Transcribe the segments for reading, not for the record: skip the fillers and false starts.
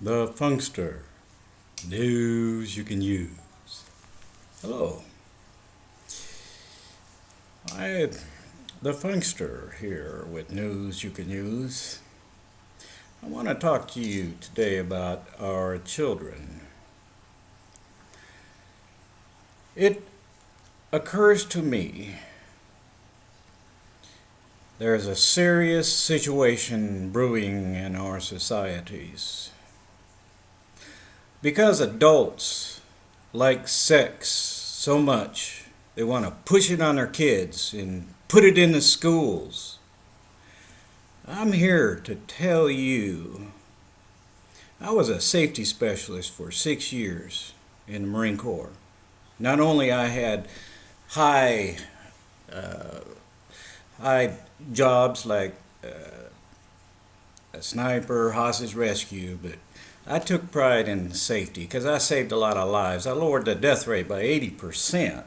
The Funkster, news you can use. Hello, the Funkster here with news you can use. I want to talk to you today about our children. It occurs to me there's a serious situation brewing in our societies. Because adults like sex so much, they want to push it on their kids and put it in the schools. I'm here to tell you, I was a safety specialist for 6 years in the Marine Corps. Not only I had high jobs like a sniper, hostage rescue, but I took pride in safety because I saved a lot of lives. I lowered the death rate by 80%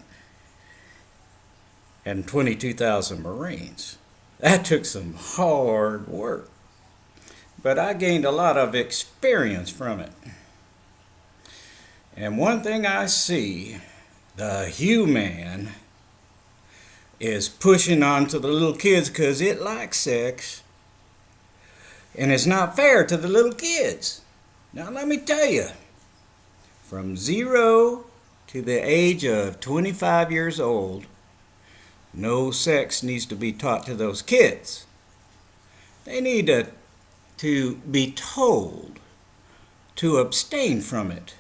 and 22,000 Marines. That took some hard work, but I gained a lot of experience from it. And one thing I see, the human is pushing on to the little kids because it likes sex, and it's not fair to the little kids. Now let me tell you, from 0 to the age of 25 years old, no sex needs to be taught to those kids. They need to be told to abstain from it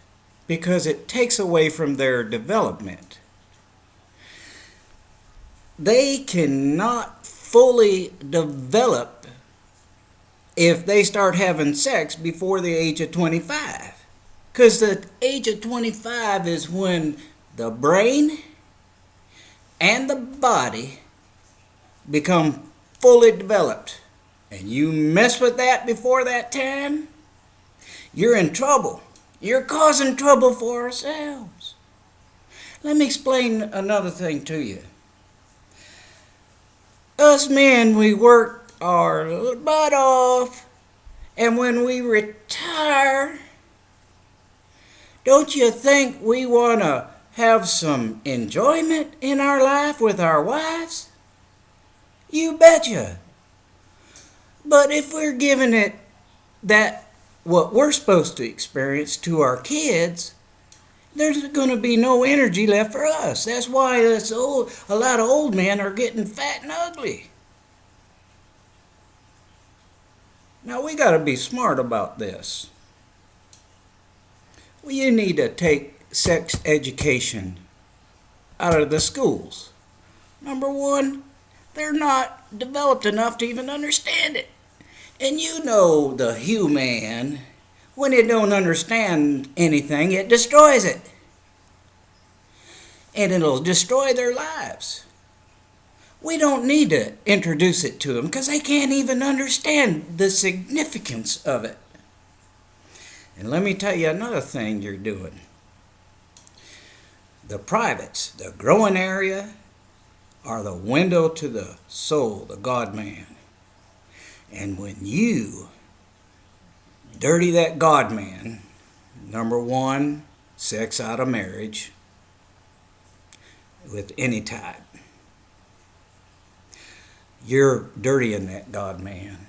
because it takes away from their development. They cannot fully develop if they start having sex before the age of 25. Because the age of 25 is when the brain and the body become fully developed. And you mess with that before that time, you're in trouble. You're causing trouble for ourselves. Let me explain another thing to you. Us men, we work our butt off, and when we retire, don't you think we want to have some enjoyment in our life with our wives? You betcha. But if we're giving it what we're supposed to experience to our kids, there's going to be no energy left for us. That's why a lot of old men are getting fat and ugly. Now we got to be smart about this. You need to take sex education out of the schools. Number one, they're not developed enough to even understand it. And you know the human, when it don't understand anything, it destroys it. And it'll destroy their lives. We don't need to introduce it to them because they can't even understand the significance of it. And let me tell you another thing you're doing. The privates, the growing area, are the window to the soul, the God-man. And when you dirty that God-man, number one, sex out of marriage with any type. You're dirtying that God-man,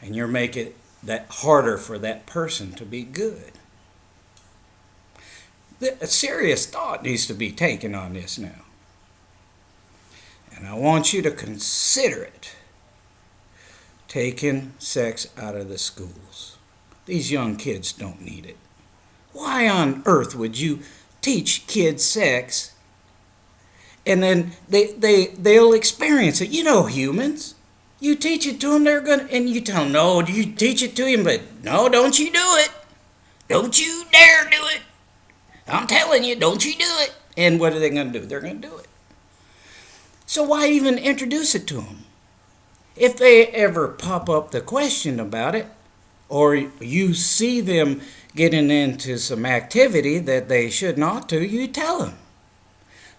and you're making that harder for that person to be good. A serious thought needs to be taken on this now. And I want you to consider it. Taking sex out of the schools. These young kids don't need it. Why on earth would you teach kids sex and then they'll experience it? You know humans. You teach it to them, and you tell them, no, you teach it to them, but no, don't you do it. Don't you dare do it. I'm telling you, don't you do it. And what are they going to do? They're going to do it. So why even introduce it to them? If they ever pop up the question about it, or you see them getting into some activity that they should not do, you tell them.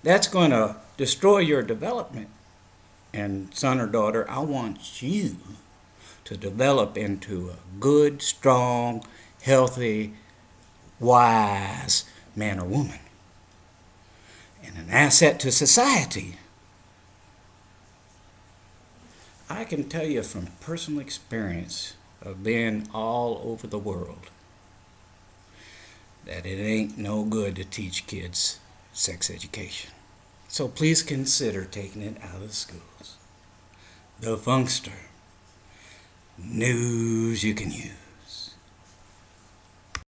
That's going to destroy your development. And son or daughter, I want you to develop into a good, strong, healthy, wise man or woman, and an asset to society. I can tell you from personal experience of being all over the world that it ain't no good to teach kids sex education. So please consider taking it out of the schools. The Funkster. News you can use.